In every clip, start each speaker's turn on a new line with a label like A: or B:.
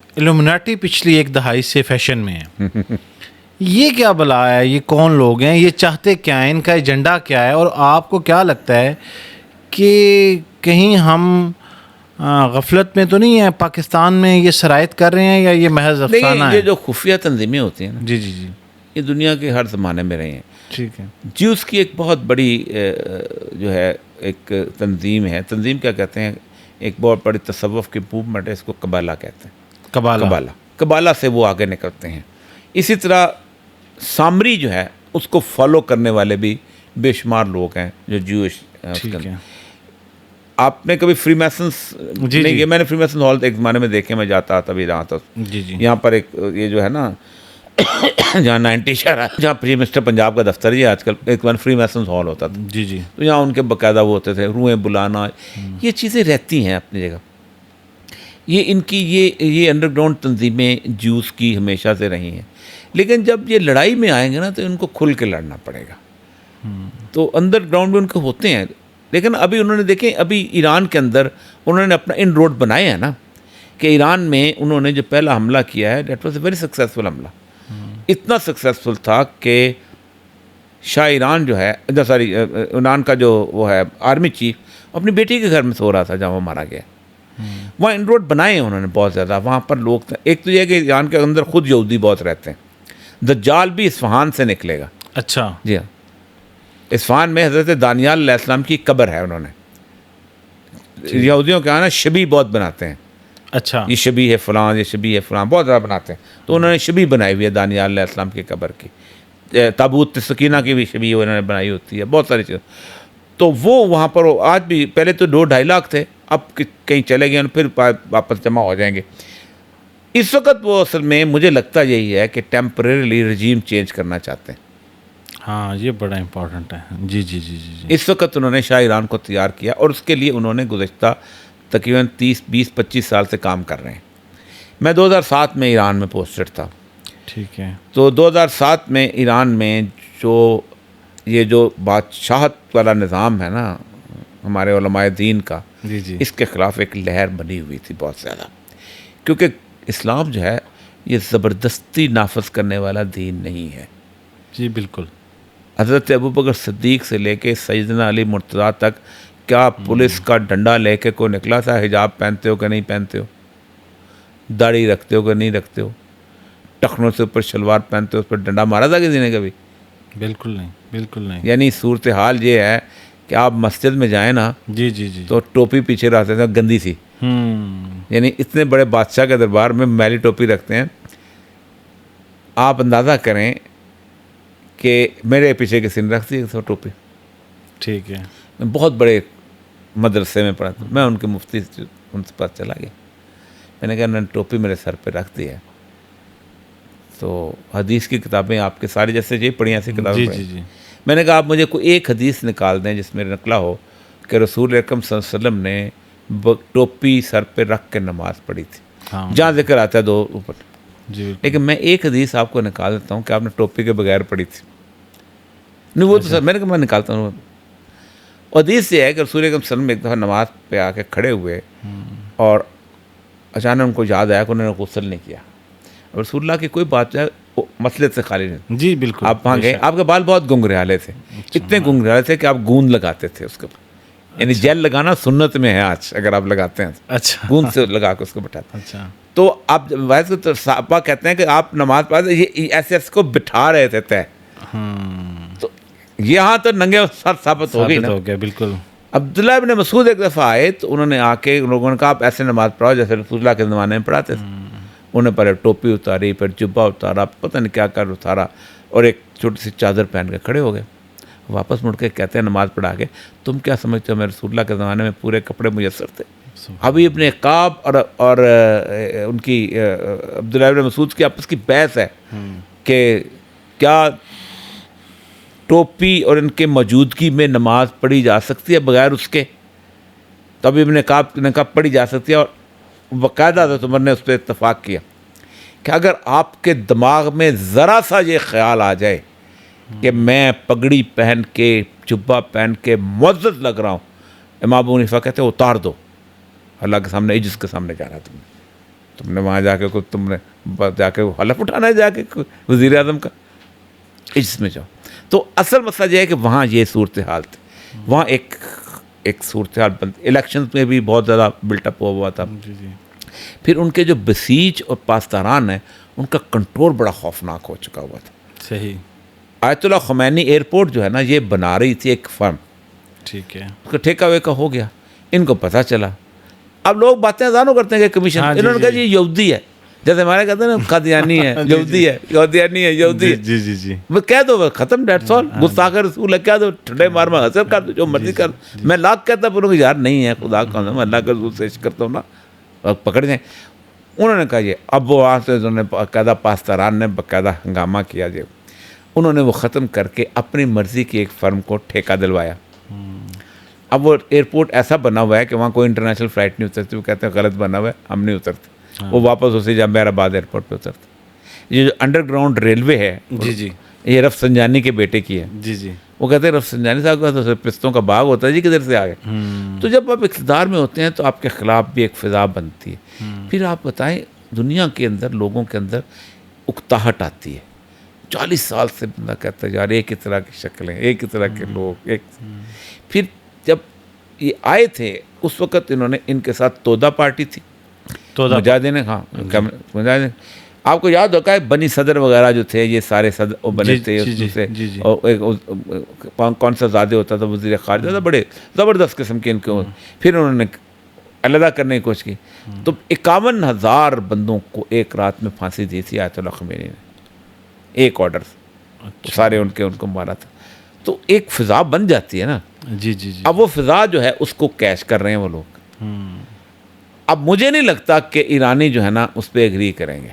A: الومناٹی پچھلی ایک دہائی سے فیشن میں ہے. یہ کیا بلا ہے؟ یہ کون لوگ ہیں؟ یہ چاہتے کیا ہیں؟ ان کا ایجنڈا کیا ہے؟ اور آپ کو کیا لگتا ہے کہ کہیں ہم غفلت میں تو نہیں ہے، پاکستان میں یہ شرائط کر رہے ہیں، یا یہ محض افسانہ ہے؟
B: یہ جو خفیہ تنظیمیں ہوتی ہیں نا،
A: جی جی جی،
B: یہ دنیا کے ہر زمانے میں رہی ہیں.
A: ٹھیک ہے.
B: جیوز کی ایک بہت بڑی جو ہے ایک تنظیم ہے. تنظیم کیا کہتے ہیں؟ ایک بہت بڑی تصوف کی موومنٹ ہے، اس کو قبالہ کہتے ہیں. قبالہ سے وہ آگے نکلتے ہیں. اسی طرح سامری جو ہے اس کو فالو کرنے والے بھی بے شمار لوگ ہیں جو جیوش.
A: ٹھیک ہے.
B: آپ نے کبھی فری میسنس نہیں کیا؟ میں نے فری میسن ہال ایک زمانے میں دیکھے، میں جاتا تھا بھی رہا تھا.
A: جی جی،
B: یہاں پر ایک یہ جو ہے نا جہاں 90 شہر ہے، جہاں پریم منسٹر پنجاب کا دفتر ہے آج کل، ایک بار فری میسنس ہال ہوتا تھا.
A: جی جی،
B: تو یہاں ان کے باقاعدہ وہ ہوتے تھے، روحیں بلانا، یہ چیزیں رہتی ہیں اپنی جگہ. یہ ان کی یہ انڈر گراؤنڈ تنظیمیں جیوز کی ہمیشہ سے رہی ہیں. لیکن جب یہ لڑائی میں آئیں گے نا تو ان کو کھل کے لڑنا پڑے گا. تو انڈر گراؤنڈ میں ان کے ہوتے ہیں. لیکن ابھی انہوں نے دیکھیں، ابھی ایران کے اندر انہوں نے اپنا ان روڈ بنائے ہیں نا، کہ ایران میں انہوں نے جو پہلا حملہ کیا ہے، that was a very successful حملہ. اتنا سکسیزفل تھا کہ شاہ ایران جو ہے، سوری ایران کا جو وہ ہے آرمی چیف، اپنی بیٹی کے گھر میں سو رہا تھا جہاں وہ مارا گیا. وہاں ان روڈ بنائے ہیں انہوں نے بہت زیادہ. وہاں پر لوگ تھے. ایک تو یہ کہ ایران کے اندر خود یہودی بہت رہتے ہیں. دجال بھی اصفہان سے نکلے گا.
A: اچھا.
B: جی ہاں، اصفہان میں حضرت دانیال علیہ السلام کی قبر ہے. انہوں نے یہودیوں کے یہاں نا شبیہ بہت بناتے ہیں.
A: اچھا.
B: یہ شبیہ ہے فلاں، یہ شبیہ ہے فلاں، بہت زیادہ بناتے ہیں. تو انہوں نے شبیہ بنائی ہوئی ہے دانیال علیہ السلام کی قبر کی. تابوت سکینہ کی بھی شبیہ انہوں نے بنائی ہوتی ہے، بہت ساری چیزیں. تو وہ وہاں پر آج بھی، پہلے تو 2-2.5 لاکھ تھے، اب کہیں چلے گئے، پھر واپس جمع ہو جائیں گے. اس وقت وہ اصل میں مجھے لگتا یہی ہے کہ ٹیمپریریلی رجیم چینج کرنا چاہتے ہیں.
A: ہاں، یہ بڑا امپورٹنٹ ہے. جی جی جی جی جی.
B: اس وقت انہوں نے شاہ ایران کو تیار کیا، اور اس کے لیے انہوں نے گزشتہ تقریباً 20-25 سال سے کام کر رہے ہیں. میں 2007 میں ایران میں پوسٹڈ تھا.
A: ٹھیک ہے.
B: تو 2007 میں ایران میں یہ جو بادشاہت والا نظام ہے نا ہمارے علماء دین کا،
A: جی جی،
B: اس کے خلاف ایک لہر بنی ہوئی تھی بہت زیادہ. کیونکہ اسلام جو ہے یہ زبردستی نافذ کرنے والا دین نہیں ہے.
A: جی بالکل.
B: حضرت ابوبکر صدیق سے لے کے سیدنا علی مرتضیٰ تک، کیا پولیس کا ڈنڈا لے کے کوئی نکلا تھا حجاب پہنتے ہو کہ نہیں پہنتے ہو، داڑھی رکھتے ہو کہ نہیں رکھتے ہو، ٹخنوں سے اوپر شلوار پہنتے ہو، اس پر ڈنڈا مارا تھا کسی نے کبھی؟
A: بالکل نہیں، بالکل نہیں.
B: یعنی صورتحال یہ ہے کہ آپ مسجد میں جائیں نا،
A: جی جی جی،
B: تو ٹوپی پیچھے رکھتے تھے گندی سی. یعنی اتنے بڑے بادشاہ کے دربار میں میلی ٹوپی رکھتے ہیں. آپ اندازہ کریں کہ میرے پیچھے کسی نے رکھ دی ٹوپی.
A: ٹھیک ہے.
B: میں بہت بڑے مدرسے میں پڑھا تھا، میں ان کے مفتی سے ان سے پاس چلا گیا. میں نے کہا انہوں نے ٹوپی میرے سر پہ رکھ دی ہے. تو حدیث کی کتابیں آپ کے ساری جیسے یہ پڑھی ایسی کتابیں پڑھی.
A: جی.
B: میں نے کہا آپ مجھے کوئی ایک حدیث نکال دیں جس میں نقلا ہو کہ رسول اکرم صلی اللہ علیہ وسلم نے ٹوپی سر پہ رکھ کے نماز پڑھی تھی. جہاں ذکر آتا ہے 2 اوپر.
A: جی،
B: لیکن میں ایک حدیث آپ کو نکال دیتا ہوں کہ آپ نے ٹوپی کے بغیر پڑھی تھی. نہیں وہ تو سر میں نے کہا میں نکالتا ہوں. حدیث یہ ہے کہ رسول اکرم صلی اللہ علیہ وسلم ایک دفعہ نماز پہ آ کے کھڑے ہوئے، اور اچانک ان کو یاد آیا کہ انہوں نے غسل نہیں کیا. رسول اللہ کی کوئی بات جو ہے مسئلے سے خالی نہیں.
A: جی بالکل.
B: آپ وہاں گئے، آپ کے بال بہت گنگریالے تھے، اتنے گنگریالے تھے کہ آپ گوند لگاتے تھے اس کو. یعنی جیل لگانا سنت میں ہے آج، اگر آپ لگاتے ہیں
A: اچھا،
B: گوند سے لگا کے اس کو بٹھاتے ہیں.
A: اچھا.
B: تو آپ ویسے صحابہ کہتے ہیں کہ آپ نماز پڑھتے یہ ایسے ایسے کو بٹھا رہے تھے طے. تو یہاں تو ننگے سر ثابت ہو گئی نا.
A: ہو گیا بالکل.
B: عبداللہ ابن مسعود ایک دفعہ آئے تو انہوں نے آ کے لوگوں نے کہا آپ ایسے نماز پڑھاؤ جیسے رسول اللہ کے زمانے میں پڑھاتے تھے. انہیں پہلے ٹوپی اتاری، پھر جبہ اتارا، پتہ نہیں کیا کر اتارا، اور ایک چھوٹی سی چادر پہن کے کھڑے ہو گئے. واپس مڑ کے کہتے ہیں نماز پڑھا کے، تم کیا سمجھتے ہو میں رسول اللہ کے زمانے میں پورے کپڑے میسر تھے؟ ابھی ابن قاب اور ان کی عبداللہ ابن مسعود کی آپس کی بحث ہے کہ کیا ٹوپی اور ان کے موجودگی میں نماز پڑھی جا سکتی ہے بغیر اس کے؟ تب ابن قاب نے کہا پڑھی جا سکتی ہے، اور باقاعدہ حضرت عمر نے اس پہ اتفاق کیا کہ اگر آپ کے دماغ میں ذرا سا یہ خیال آ جائے کہ میں پگڑی پہن کے جبہ پہن کے معزز لگ رہا ہوں، امام ابو حنیفہ کہتے ہیں اتار دو، اللہ کے سامنے عجز کے سامنے جا رہا ہے تم. تم نے وہاں جا کے تم نے جا کے حلف اٹھانا ہے جا کے وزیر اعظم کا، اس میں جاؤ. تو اصل مسئلہ یہ ہے کہ وہاں یہ صورتحال تھی، وہاں ایک صورتحال الیکشن میں بھی بہت زیادہ بلٹ اپ ہوا تھا. پھر ان کے جو بسیج اور پاسداران ہیں ان کا کنٹرول بڑا خوفناک ہو چکا ہوا تھا.
A: صحیح.
B: آیت اللہ خمینی ایئرپورٹ جو ہے نا یہ بنا رہی تھی ایک فرم،
A: ٹھیک ہے،
B: اس کا ٹھیکہ ویکا ہو گیا، ان کو پتہ چلا. اب لوگ باتیں ازانوں کرتے ہیں کہ کمیشن، انہوں نے کہا جی یہودی ہے، جیسے ہمارے کہتے ہیں نا قادیانی ہے، یہودی ہے، یہودیانی ہے، یہودی ہے.
A: جی جی جی
B: وہ کہہ دو بس ختم، دیٹس آل. گستاخ رسول ہے کہہ دو، ٹھنڈے مار میں حاصل کر دو، جو مرضی کر. میں لاکھ کہتا پر یار نہیں ہے، خدا کا میں اللہ کے رسول سے عشق کرتا ہوں نا، اور پکڑ جائیں. انہوں نے کہا یہ اب وہ وہاں سے انہوں نے باقاعدہ پاسداران نے باقاعدہ ہنگامہ کیا. جی انہوں نے وہ ختم کر کے اپنی مرضی کی ایک فرم کو ٹھیکہ دلوایا. اب وہ ایئرپورٹ ایسا بنا ہوا ہے کہ وہاں کوئی انٹرنیشنل فلائٹ نہیں اترتی. وہ کہتے ہیں غلط بنا ہوا ہے، ہم نہیں اترتے. وہ واپس اسی جامعہ آباد ایئرپورٹ پہ اترتے. یہ جو انڈر گراؤنڈ ریلوے ہے
A: جی جی
B: یہ رفسنجانی کے بیٹے کی ہے.
A: جی جی
B: وہ کہتے ہیں رفسنجانی صاحب کا تو پستوں کا باغ ہوتا ہے جی، کدھر سے آ گئے. تو جب آپ اقتدار میں ہوتے ہیں تو آپ کے خلاف بھی ایک فضا بنتی ہے. پھر آپ بتائیں دنیا کے اندر لوگوں کے اندر اکتاہٹ آتی ہے. 40 سال سے بندہ کہتا ہے یار ایک ہی طرح کی شکلیں، ایک ہی طرح کے لوگ. پھر جب یہ آئے تھے اس وقت انہوں نے ان کے ساتھ تودا پارٹی تھی، مجاہدین. ہاں مجاہدین آپ کو یاد ہوگا بنی صدر وغیرہ جو تھے یہ سارے صدر وہ بنے تھے. کون سا زادے ہوتا تھا وزیر خارجہ تھا، بڑے زبردست قسم کے ان کے. پھر انہوں نے علیحدہ کرنے کی کوشش کی تو 51,000 بندوں کو ایک رات میں پھانسی دی تھی آیت اللہ خمینی نے، ایک آرڈر. سارے ان کو مارا تھا. تو ایک فضا بن جاتی ہے نا.
A: جی جی جی.
B: اب وہ فضا جو ہے اس کو کیش کر رہے ہیں وہ لوگ. اب مجھے نہیں لگتا کہ ایرانی جو ہے نا اس پہ ایگری کریں گے.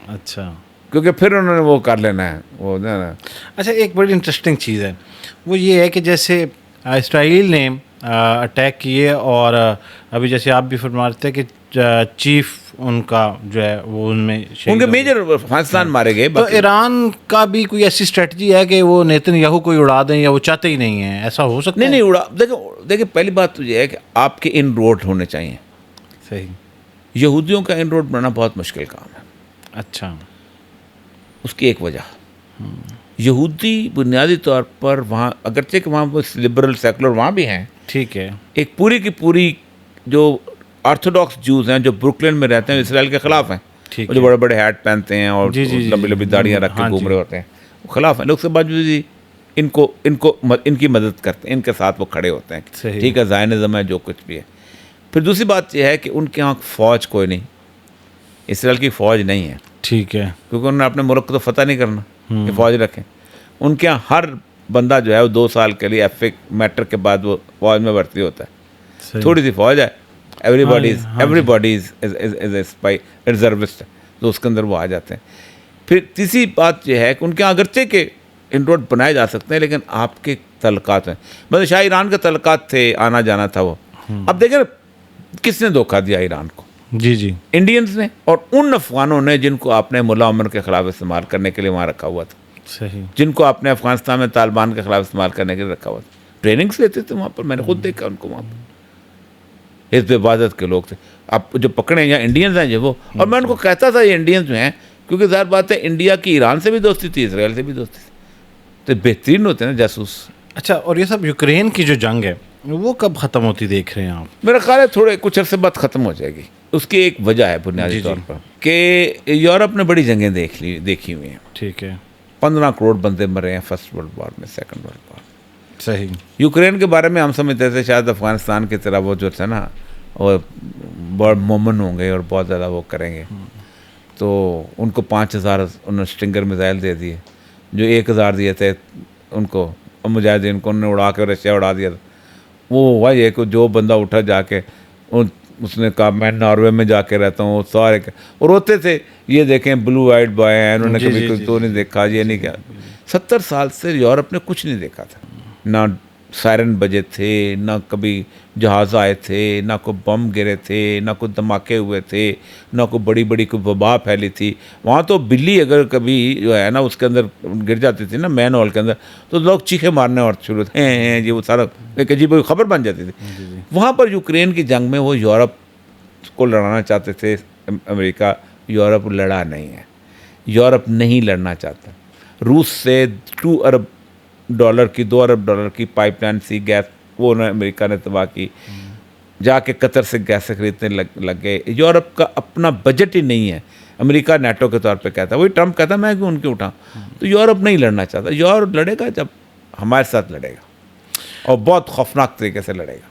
A: اچھا.
B: کیونکہ پھر انہوں نے وہ کر لینا ہے وہ نا.
A: اچھا ایک بڑی انٹرسٹنگ چیز ہے وہ یہ ہے کہ جیسے اسرائیل نے اٹیک کیے اور ابھی جیسے آپ بھی فرما رہے تھے کہ چیف ان کا جو ہے وہ ان میں
B: ان کے میجر افغانستان مارے گئے.
A: تو ایران کا بھی کوئی ایسی اسٹریٹجی ہے کہ وہ نیتن یاہو کو اڑا دیں یا وہ چاہتے ہی نہیں ہیں؟ ایسا ہو سکتا ہے؟
B: نہیں اڑا. دیکھیں پہلی بات تو یہ ہے کہ آپ کے ان روڈ ہونے چاہیے.
A: صحیح.
B: یہودیوں کا ان روڈ بنانا بہت مشکل کام ہے.
A: اچھا. اس
B: کی ایک وجہ یہودی بنیادی طور پر وہاں اگرچہ کہ وہاں لبرل سیکولر وہاں بھی ہیں، ٹھیک ہے، ایک پوری کی پوری جو آرتھوڈاکس جوز ہیں جو بروکلن میں رہتے ہیں اسرائیل کے خلاف ہیں، جو بڑے بڑے ہیٹ پہنتے ہیں اور لمبی لمبی داڑیاں رکھ کے گھوم رہے ہوتے ہیں، وہ خلاف ہیں. لوگ سے باوجود ان کی مدد کرتے ہیں، ان کے ساتھ وہ کھڑے ہوتے ہیں. ٹھیک ہے زائنزم ہے جو کچھ بھی ہے. پھر دوسری بات یہ ہے کہ ان کے یہاں فوج کوئی نہیں، اسرائیل کی فوج نہیں ہے. ٹھیک ہے. کیونکہ انہوں نے اپنے ملک کو تو فتح نہیں کرنا کہ فوج رکھیں. ان کے یہاں ہر بندہ جو ہے وہ 2 سال کے لیے ایف اے میٹرک کے بعد وہ فوج میں بھرتی ہوتا ہے. تھوڑی سی فوج ہے، everybody is a spy reservist, تو اس کے اندر وہ آ جاتے ہیں. پھر تیسری بات یہ ہے کہ ان کے یہاں اگرچہ کہ ان روڈ بنائے جا سکتے ہیں لیکن آپ کے تعلقات ہیں. مطلب شاہ ایران کے تعلقات تھے، آنا جانا تھا وہ. اب دیکھیں کس نے دھوکہ دیا ایران کو؟ جی جی انڈینز نے، اور ان افغانوں نے جن کو آپ نے ملا عمر کے خلاف استعمال کرنے کے لیے وہاں رکھا ہوا تھا. صحیح. جن کو آپ نے افغانستان میں طالبان کے خلاف استعمال کرنے کے لیے رکھا ہوا تھا. ٹریننگس لیتے تھے وہاں پر، میں نے خود دیکھا ان کو وہاں پر. حزب عبادت کے لوگ تھے. آپ جو پکڑے یا انڈینز ہیں جو وہ، اور میں ان کو کہتا تھا یہ انڈینز جو ہیں، کیونکہ ظاہر بات ہے انڈیا کی ایران سے بھی دوستی تھی، اسرائیل سے بھی دوستی تھی، تو بہترین ہوتے ہیں نا جاسوس. اچھا. اور یہ سب یوکرین کی جو جنگ ہے وہ کب ختم ہوتی دیکھ رہے ہیں آپ؟ میرا خیال ہے تھوڑے کچھ عرصے بعد ختم ہو جائے گی. اس کی ایک وجہ ہے بنیادی طور پر کہ یورپ نے بڑی جنگیں دیکھی ہوئی ہیں. ٹھیک ہے. 15 کروڑ بندے مرے ہیں فرسٹ ورلڈ وار میں، سیکنڈ ورلڈ وار. صحیح. یوکرین کے بارے میں ہم سمجھتے تھے شاید افغانستان کی طرح وہ جو تھا نا وہ بہت مومن ہوں گے اور بہت زیادہ وہ کریں گے. تو ان کو 5,000 انہوں نے اسٹنگر میزائل دے دیے، جو 1,000 دیے تھے ان کو مجاہدین کو، انہوں نے اڑا کے رشیا اڑا دیا تھا. وہ ہوا یہ کہ جو بندہ اٹھا جا کے اس نے کہا میں ناروے میں جا کے رہتا ہوں، سارے اور روتے تھے. یہ دیکھیں بلو آئیڈ بوائے ہیں، انہوں نے کبھی کوئی تو نہیں دیکھا، یہ نہیں کیا. 70 سال سے یورپ نے کچھ نہیں دیکھا تھا. نہ سائرن بجے تھے، نہ کبھی جہاز آئے تھے، نہ کوئی بم گرے تھے، نہ کوئی دھماکے ہوئے تھے، نہ کوئی بڑی بڑی کوئی وبا پھیلی تھی. وہاں تو بلی اگر کبھی جو ہے نا اس کے اندر گر جاتی تھی نا مین ہال کے اندر، تو لوگ چیخے مارنے اور شروع ہیں یہ وہ سارا ایک عجیب خبر بن جاتی تھی. وہاں پر یوکرین کی جنگ میں وہ یورپ کو لڑانا چاہتے تھے امریکہ یورپ لڑا نہیں ہے، یورپ نہیں لڑنا چاہتا. روس سے $2 ارب کی پائپ لائن سی گیس وہ امریکہ نے تباہ کی، جا کے قطر سے گیس خریدنے لگ گئے. یورپ کا اپنا بجٹ ہی نہیں ہے. امریکہ نیٹو کے طور پہ کہتا ہے، وہی ٹرمپ کہتا ہے میں کیوں ان کے اٹھاؤں. تو یورپ نہیں لڑنا چاہتا. یورپ لڑے گا جب ہمارے ساتھ لڑے گا، اور بہت خوفناک طریقے سے لڑے گا.